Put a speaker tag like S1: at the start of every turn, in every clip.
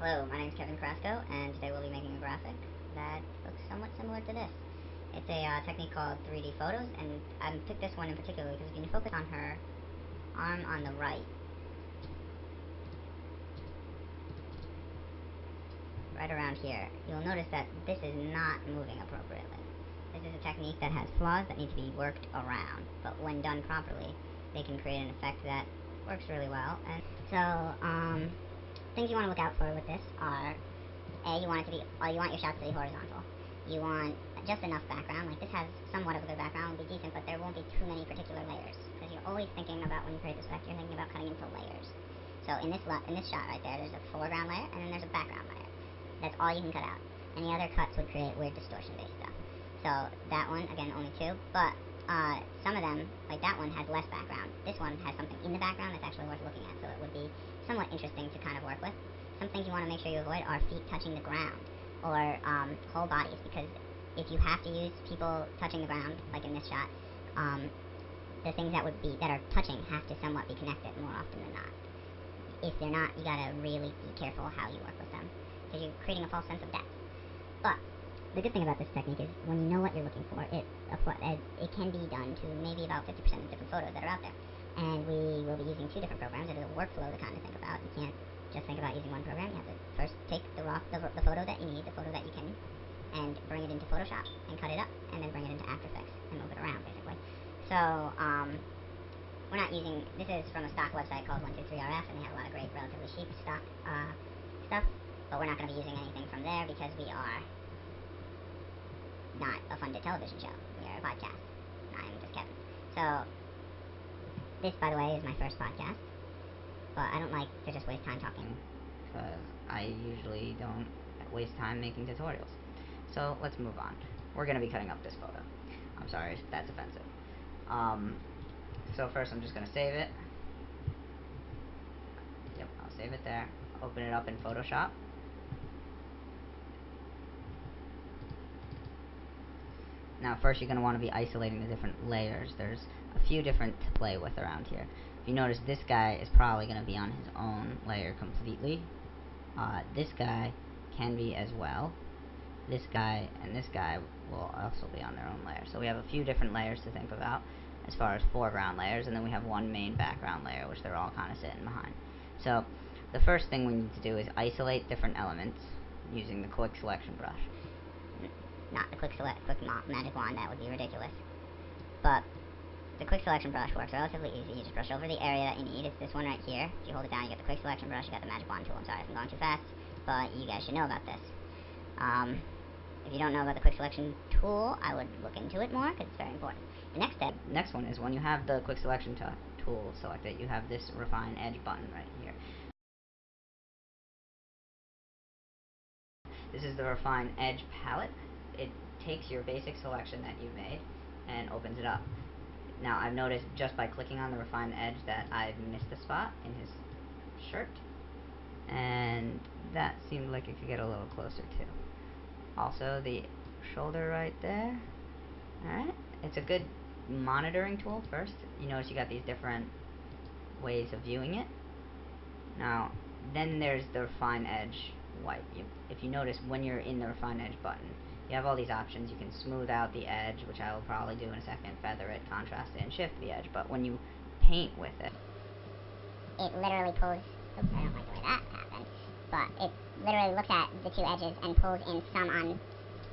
S1: Hello, my name is Kevin Carrasco, and today we'll be making a graphic that looks somewhat similar to this. It's a technique called 3D photos, and I picked this one in particular because if you focus on her arm on the right, right around here, you'll notice that this is not moving appropriately. This is a technique that has flaws that need to be worked around, but when done properly, they can create an effect that works really well. And so, things you want to look out for with this are you want it to be, you want your shots to be horizontal. You want just enough background. Like this has somewhat of a good background, will be decent, but there won't be too many particular layers because you're always thinking about when you create this effect, you're thinking about cutting into layers. So in this shot right there, there's a foreground layer and then there's a background layer. That's all you can cut out. Any other cuts would create weird distortion-based stuff. So that one, again, only two, but some of them, like that one, has less background. This one has something in the background that's actually worth looking at, so it would be somewhat interesting to kind of work with. Some things you want to make sure you avoid are feet touching the ground, or whole bodies, because if you have to use people touching the ground, like in this shot, the things that are touching have to somewhat be connected more often than not. If they're not, you gotta really be careful how you work with them, because you're creating a false sense of depth. But the good thing about this technique is when you know what you're looking for, it can be done to maybe about 50% of the different photos that are out there. And we will be using two different programs. It is a workflow to kind of think about. You can't just think about using one program. You have to first take the photo that you need, the photo that you can, and bring it into Photoshop and cut it up, and then bring it into After Effects and move it around, basically. So, we're not using, this is from a stock website called 123RF, and they have a lot of great, relatively cheap stock stuff, but we're not going to be using anything from there because we are not a funded television show. We are a podcast. I'm just Kevin. So, this, by the way, is my first podcast, but I don't like to just waste time talking.
S2: Because I usually don't waste time making tutorials. So let's move on. We're going to be cutting up this photo. I'm sorry if that's offensive. So first I'm just going to save it. Yep, I'll save it there. Open it up in Photoshop. Now first you're going to want to be isolating the different layers. There's a few different to play with around here. If you notice, this guy is probably going to be on his own layer completely. This guy can be as well. This guy and this guy will also be on their own layer. So we have a few different layers to think about as far as foreground layers, and then we have one main background layer, which they're all kind of sitting behind. So the first thing we need to do is isolate different elements using the quick selection brush.
S1: Not the quick magic wand, that would be ridiculous. But the quick selection brush works relatively easy. You just brush over the area that you need. It's this one right here. If you hold it down, you get the quick selection brush, you got the magic wand tool. I'm sorry if I'm going too fast, but you guys should know about this. If you don't know about the quick selection tool, I would look into it more because it's very important. The next step.
S2: Next one is when you have the quick selection tool selected, you have this refine edge button right here. This is the refine edge palette. It takes your basic selection that you made and opens it up. Now I've noticed just by clicking on the refine edge that I've missed a spot in his shirt, and that seemed like it could get a little closer too. Also the shoulder right there. Alright, it's a good monitoring tool first. You notice you got these different ways of viewing it. Now, then there's the refine edge white. If you notice, when you're in the refine edge button, you have all these options. You can smooth out the edge, which I will probably do in a second, feather it, contrast it, and shift the edge. But when you paint with it,
S1: it literally pulls, oops, I don't like the way that happened, but it literally looks at the two edges and pulls in some on,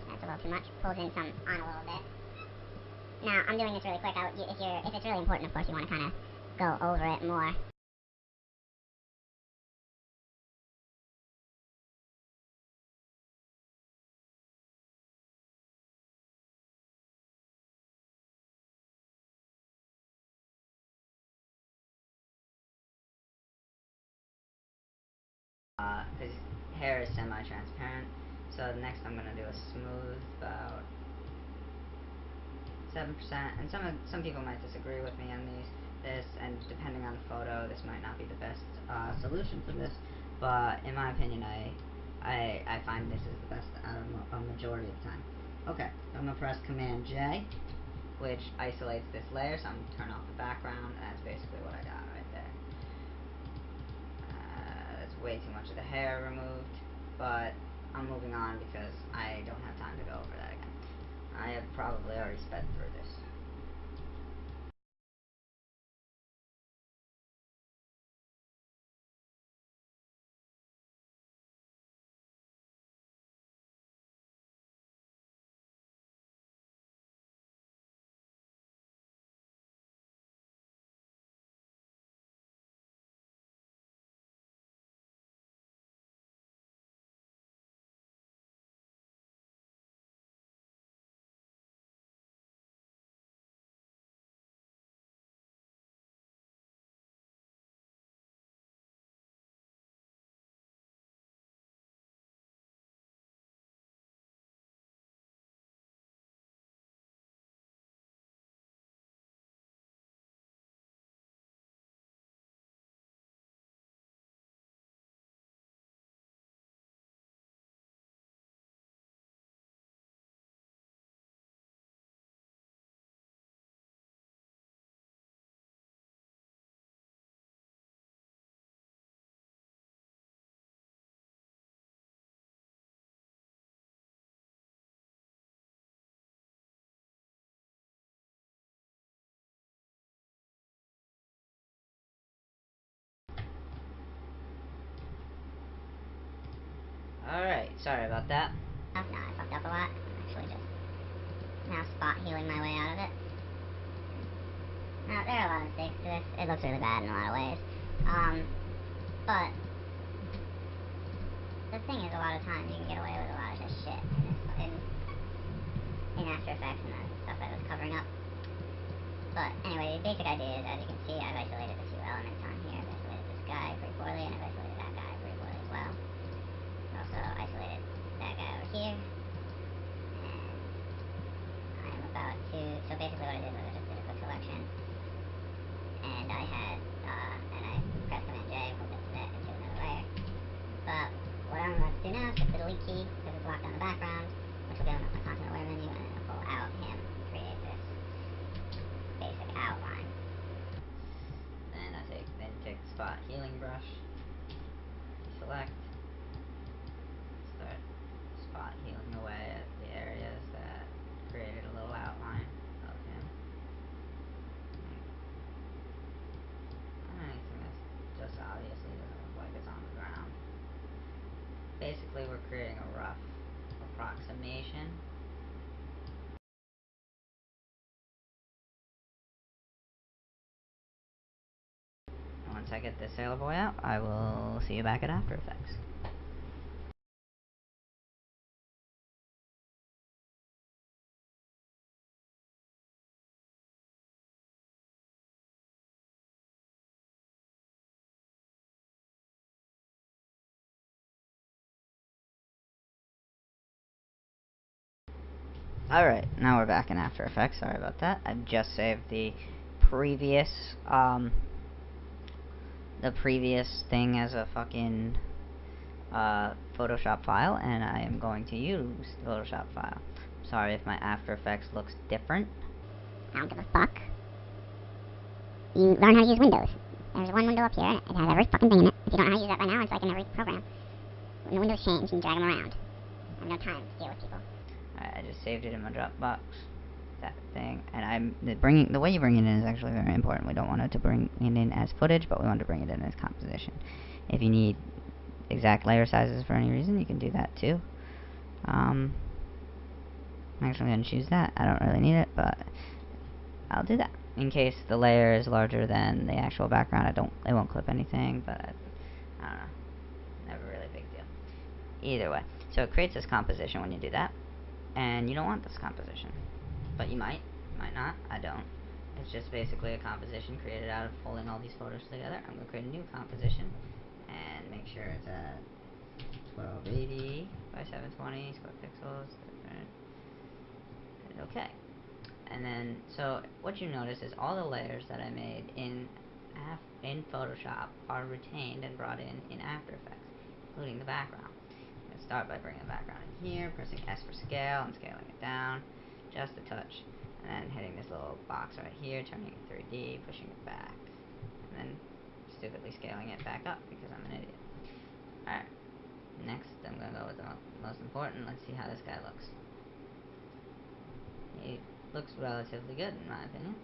S1: that's a little too much, pulls in some on a little bit. Now, I'm doing this really quick. If it's really important, of course, you want to kind of go over it more.
S2: his hair is semi-transparent. So next I'm going to do a smooth about 7%, and some people might disagree with me on this, and depending on the photo, this might not be the best solution for this, but in my opinion, I find this is the best out of a majority of the time. Okay, so I'm going to press Command J, which isolates this layer, so I'm going to turn off the background, and that's basically what I got right there. That's way too much of the hair removed. but I'm moving on because I don't have time to go over that again. I have probably already sped through this. Alright, sorry about that.
S1: No, I fucked up a lot. I'm actually just now spot healing my way out of it. Now, there are a lot of mistakes to this. It looks really bad in a lot of ways. But the thing is, a lot of times you can get away with a lot of just shit in After Effects and the stuff that was covering up. But anyway, the basic idea is, as you can see, I've isolated the two elements on here. I've isolated this guy pretty poorly, and I've isolated that guy pretty poorly as well. I've also isolated that guy over here. And I'm about to... So basically what I did was I just did a quick selection. And I had... and I pressed Command J, moved into another layer. But what I'm about to do now is hit the delete key, because it's locked on the background, which will get him up my content aware menu, and it'll pull out him, create this basic outline.
S2: Then take the spot healing brush, deselect, start spot healing away at the areas that created a little outline of him. Anything that's just obviously doesn't look like it's on the ground. Basically, we're creating a rough approximation. Once I get this Sailor Boy out, I will see you back at After Effects. Alright, now we're back in After Effects. Sorry about that. I just saved the previous thing as a fucking Photoshop file, and I am going to use the Photoshop file. Sorry if my After Effects looks different.
S1: I don't give a fuck. You learn how to use Windows. There's one window up here, and it has every fucking thing in it. If you don't know how to use that by now, it's like in every program. When the windows change, you can drag them around. I have no time to deal with people.
S2: Alright, I just saved it in my Dropbox. That thing. And the way you bring it in is actually very important. We don't want it to bring it in as footage, but we want to bring it in as composition. If you need exact layer sizes for any reason, you can do that too. I'm actually going to choose that. I don't really need it, but I'll do that. In case the layer is larger than the actual background, it won't clip anything, but I don't know. Never really a big deal. Either way. So it creates this composition when you do that. And you don't want this composition. But you might not. I don't. It's just basically a composition created out of pulling all these photos together. I'm going to create a new composition and make sure it's at 1280 by 720 square pixels. Okay. And then, so what you notice is all the layers that I made in Photoshop are retained and brought in After Effects, including the background. I'm going to start by bringing the background in here, pressing S for scale and scaling it down just a touch. And then hitting this little box right here, turning it 3D, pushing it back. And then stupidly scaling it back up because I'm an idiot. Alright. Next, I'm going to with the most important. Let's see how this guy looks. He looks relatively good, in my opinion,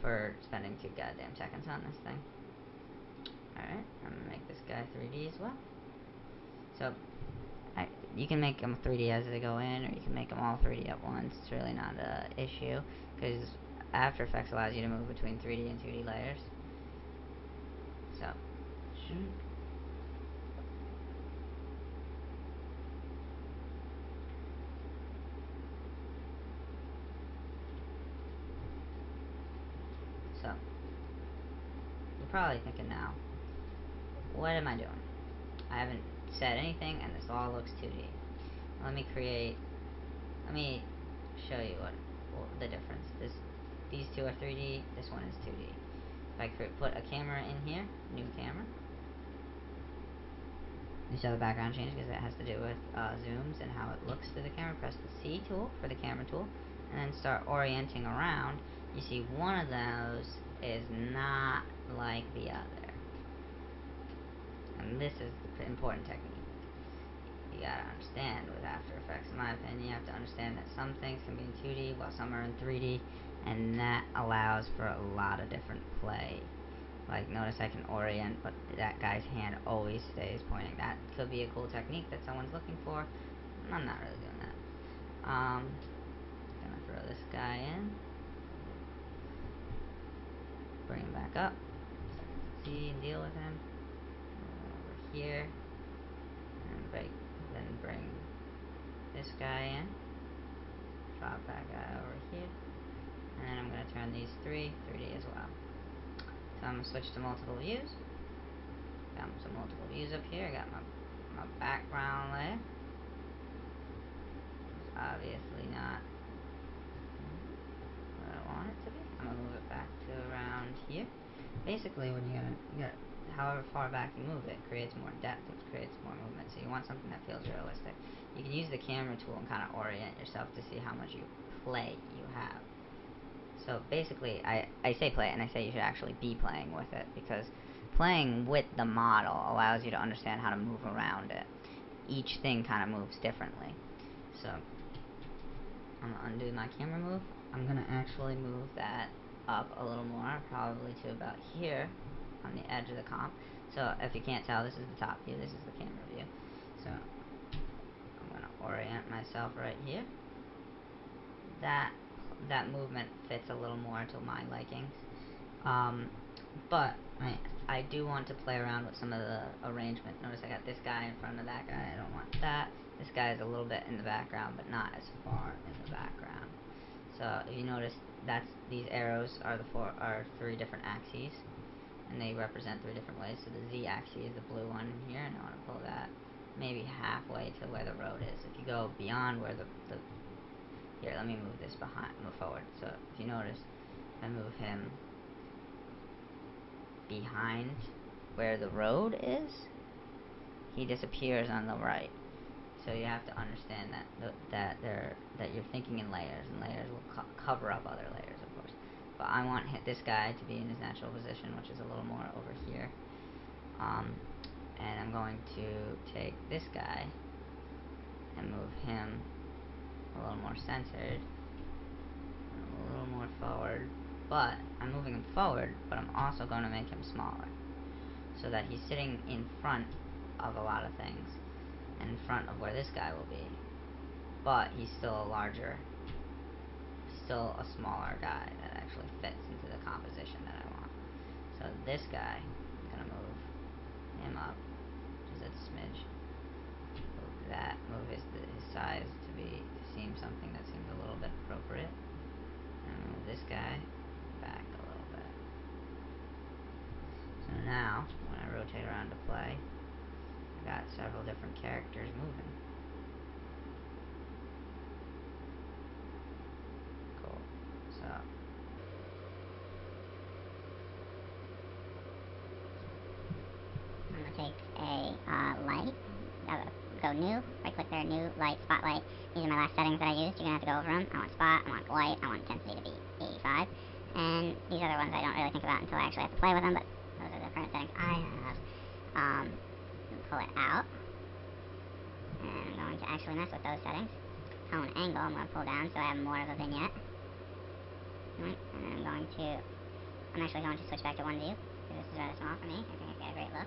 S2: for spending 2 goddamn seconds on this thing. Alright, I'm gonna make this guy 3D as well. So, you can make them 3D as they go in, or you can make them all 3D at once. It's really not an issue, because After Effects allows you to move between 3D and 2D layers. So, shoot. So, you're probably thinking now, what am I doing? I haven't said anything, and this all looks 2D. Let me show you what the difference. These two are 3D, this one is 2D. If I put a camera in here, new camera, you saw the background change because it has to do with zooms and how it looks through the camera. Press the C tool for the camera tool, and then start orienting around. You see one of those is not like the other. And this is the important technique. You gotta understand with After Effects, in my opinion, you have to understand that some things can be in 2D while some are in 3D, and that allows for a lot of different play. Like, notice I can orient, but that guy's hand always stays pointing. That could be a cool technique that someone's looking for. I'm not really doing that. Gonna throw this guy in. Bring him back up. See and deal with him. Over here. And then bring this guy in. Drop that guy over here. And then I'm gonna turn these 3D as well. So I'm gonna switch to multiple views. Got some multiple views up here. I got my background layer. It's obviously not what I want it to be. I'm gonna move it back to around here. Basically, when you got however far back you move it, creates more depth, it creates more movement. So you want something that feels realistic. You can use the camera tool and kind of orient yourself to see how much play you have. So basically, I say play, and I say you should actually be playing with it, because playing with the model allows you to understand how to move around it. Each thing kind of moves differently. So, I'm going to undo my camera move. I'm going to actually move that up a little more, probably to about here, on the edge of the comp. So, if you can't tell, this is the top view, this is the camera view. So, I'm going to orient myself right here. That movement fits a little more to my liking. But I do want to play around with some of the arrangement. Notice I got this guy in front of that guy. I don't want that. This guy is a little bit in the background, but not as far in the background. So if you notice, these arrows are 3 different axes, and they represent 3 different ways. So the Z axis is the blue one here, and I want to pull that maybe halfway to where the road is. If you go beyond where here, let me move this move forward. So if you notice, I move him behind where the road is, he disappears on the right. So you have to understand that you're thinking in layers, and layers will cover up other layers, of course. But I want this guy to be in his natural position, which is a little more over here. And I'm going to take this guy and move him a little more centered, a little more forward. But I'm moving him forward, but I'm also going to make him smaller, so that he's sitting in front of a lot of things, and in front of where this guy will be. But he's still still a smaller guy that actually fits into the composition that I want. So this guy, I'm going to move him up just a smidge. Move his size to seem something that seems a little bit appropriate. And move this guy back a little bit. So now, when I rotate around to play, I got several different characters moving. Cool. So,
S1: I'm going to take a light. Go new, right click there, new, light, spotlight. These are my last settings that I used. You're going to have to go over them. I want spot, I want light, I want intensity to be 85. And these other ones I don't really think about until I actually have to play with them, but those are the current settings I have. Pull it out. And I'm actually mess with those settings. Tone angle, I'm going to pull down so I have more of a vignette. Right, and then I'm actually going to switch back to one view, because this is rather small for me. I think it's got a great look.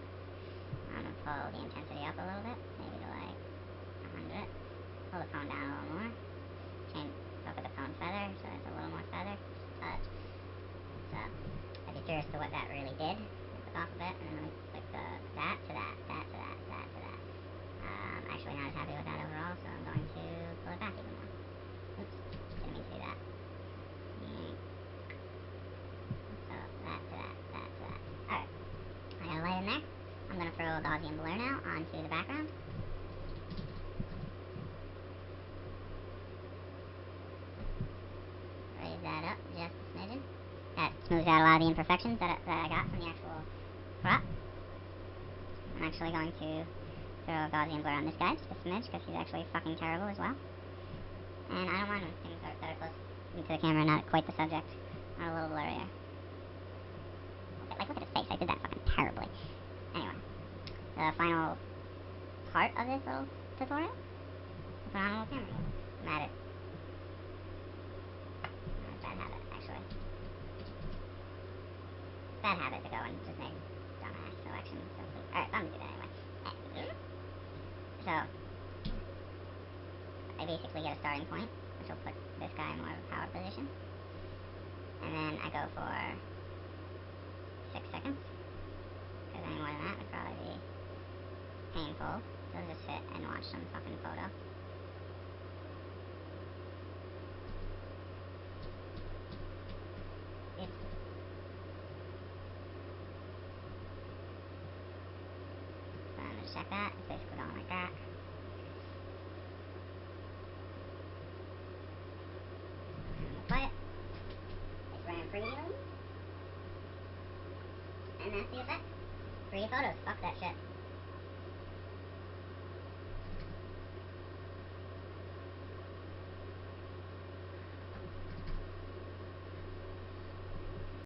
S1: I'm going to pull the intensity up a little bit, maybe to like 100. Pull the phone down a little more. Look at the phone feather, so it's a little more feather. Touch. So, I'd be curious to what that really did. Click off a bit, and then let me click that to that, that to that, that to that. Actually not as happy with that overall, so I'm going to pull it back even more. Oops, didn't mean to do that. So, that to that, that to that. Alright. I got a light in there. I'm going to throw a Gaussian blur now onto the background. Raise that up just a smidgen. That smooths out a lot of the imperfections that I got from the actual crop. I'm actually going to throw a Gaussian blur on this guy just a smidge because he's actually fucking terrible as well. And I don't mind when things that are close into the camera, not quite the subject, are a little blurrier. Like, look at his face. I did that fucking terribly. Anyway, the final part of this little tutorial, put on a little camera. I'm at it. Bad habit, actually. Bad habit to go and just make dumbass selections. Alright, I'm gonna do that anyway. So, I basically get a starting point, which will put this guy in more of a power position. And then I go for 6 seconds. Because any more than that would probably be painful. So I'll just sit and watch some fucking photo. So I'm gonna check that. It's basically going like that. And we'll play it. It's running preview. And that's the effect. 3 photos. Fuck that shit.